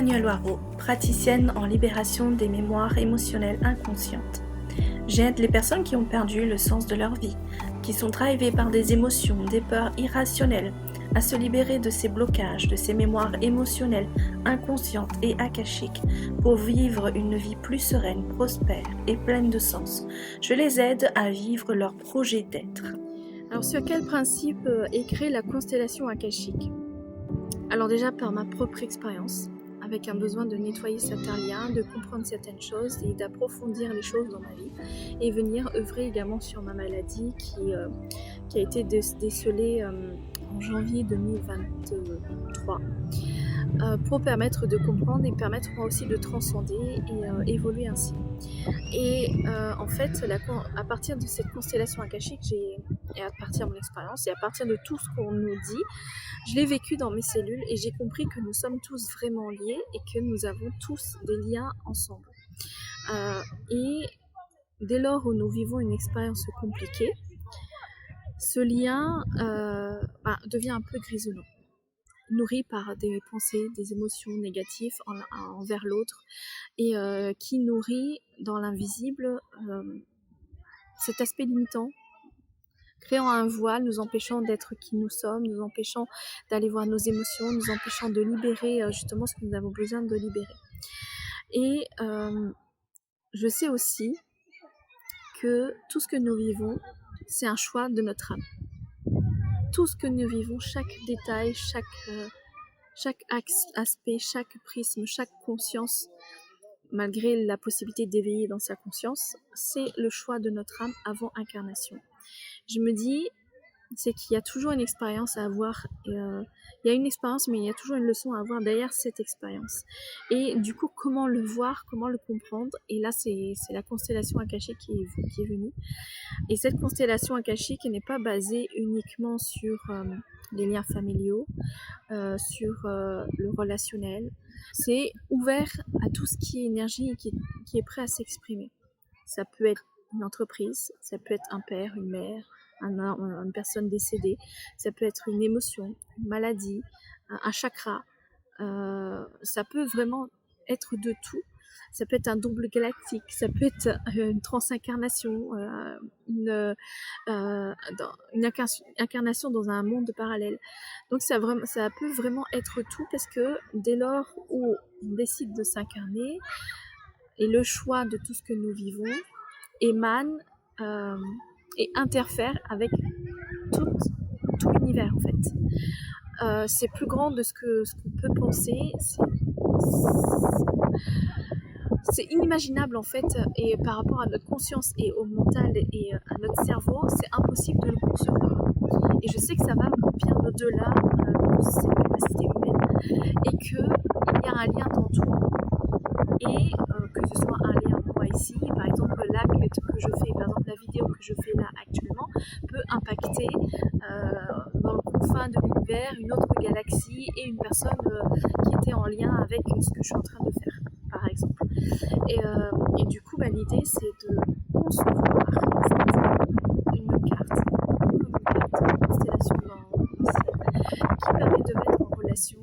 Sonia Loireau, praticienne en libération des mémoires émotionnelles inconscientes. J'aide les personnes qui ont perdu le sens de leur vie, qui sont drivées par des émotions, des peurs irrationnelles, à se libérer de ces blocages, de ces mémoires émotionnelles inconscientes et akashiques pour vivre une vie plus sereine, prospère et pleine de sens. Je les aide à vivre leur projet d'être. Alors sur quel principe est créée la constellation akashique? Alors déjà par ma propre expérience, avec un besoin de nettoyer certains liens, de comprendre certaines choses et d'approfondir les choses dans ma vie et venir œuvrer également sur ma maladie qui a été décelée en janvier 2023 pour permettre de comprendre et permettre moi aussi de transcender et évoluer ainsi. Et en fait, à partir de cette constellation akashique, et à partir de mon expérience et à partir de tout ce qu'on nous dit, je l'ai vécu dans mes cellules et j'ai compris que nous sommes tous vraiment liés et que nous avons tous des liens ensemble. Et dès lors où nous vivons une expérience compliquée, ce lien devient un peu grisonnant, nourri par des pensées, des émotions négatives envers l'autre et qui nourrit dans l'invisible cet aspect limitant, créant un voile, nous empêchant d'être qui nous sommes, nous empêchant d'aller voir nos émotions, nous empêchant de libérer justement ce que nous avons besoin de libérer. Et je sais aussi que tout ce que nous vivons, c'est un choix de notre âme. Tout ce que nous vivons, chaque détail, chaque aspect, chaque prisme, chaque conscience, malgré la possibilité d'éveiller dans sa conscience, c'est le choix de notre âme avant incarnation. Je me dis, c'est qu'il y a toujours une expérience à avoir. Il y a une expérience, mais il y a toujours une leçon à avoir derrière cette expérience. Et du coup, comment le voir, comment le comprendre? Et là, c'est la constellation akashique qui est venue. Et cette constellation akashique n'est pas basée uniquement sur les liens familiaux, sur le relationnel. C'est ouvert à tout ce qui est énergie et qui est prêt à s'exprimer. Ça peut être une entreprise, ça peut être un père, une mère, une personne décédée, ça peut être une émotion, une maladie, un chakra, ça peut vraiment être de tout. Ça peut être un double galactique, ça peut être une transincarnation, une incarnation dans un monde parallèle. Donc ça peut vraiment être tout parce que dès lors où on décide de s'incarner, et le choix de tout ce que nous vivons émane et interfère avec tout l'univers en fait. C'est plus grand de ce qu'on peut penser, c'est inimaginable en fait, et par rapport à notre conscience et au mental et à notre cerveau, c'est impossible de le concevoir. Et je sais que ça va bien au-delà de cette capacité humaine et qu'il y a un lien dans tout. Et que ce soit un lien moi ici, par exemple là que je fais, par exemple la vidéo que je fais là actuellement peut impacter dans le confin de l'univers une autre galaxie et une personne qui était en lien avec ce que je suis en train de faire, par exemple. Et du coup, l'idée c'est de concevoir une carte, comme une carte de constellation dans le ciel, qui permet de mettre en relation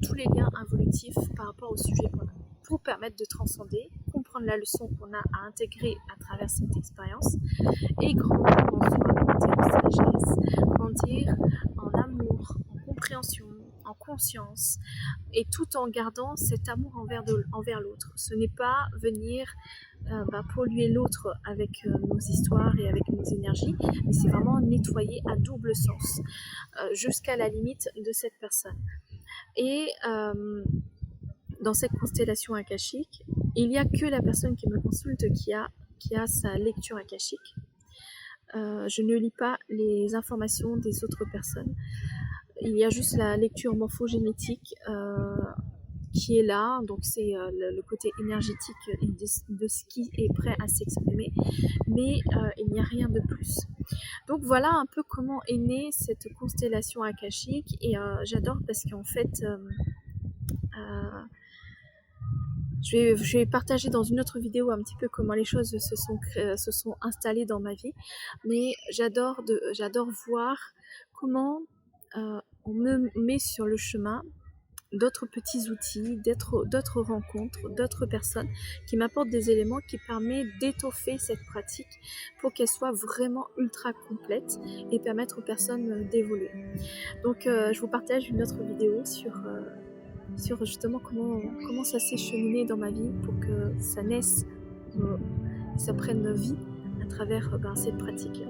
tous les liens involutifs par rapport au sujet qu'on a, pour permettre de transcender, comprendre la leçon qu'on a à intégrer à travers cette expérience et grandir en soi, grandir en sagesse, grandir en amour, en compréhension, en conscience, et tout en gardant cet amour envers l'autre. Ce n'est pas venir polluer l'autre avec nos histoires et avec nos énergies, mais c'est vraiment nettoyer à double sens, jusqu'à la limite de cette personne. Et dans cette constellation akashique, il n'y a que la personne qui me consulte qui a sa lecture akashique. Je ne lis pas les informations des autres personnes. Il y a juste la lecture morphogénétique qui est là, donc c'est le côté énergétique de ce qui est prêt à s'exprimer, mais il n'y a rien de plus. Donc voilà un peu comment est née cette constellation akashique, et j'adore parce qu'en fait je vais partager dans une autre vidéo un petit peu comment les choses se sont installées dans ma vie, mais j'adore voir comment on me met sur le chemin d'autres petits outils, d'autres rencontres, d'autres personnes qui m'apportent des éléments qui permettent d'étoffer cette pratique pour qu'elle soit vraiment ultra complète et permettre aux personnes d'évoluer. Donc je vous partage une autre vidéo sur justement comment ça s'est cheminé dans ma vie pour que ça naisse, ça prenne vie à travers cette pratique-là.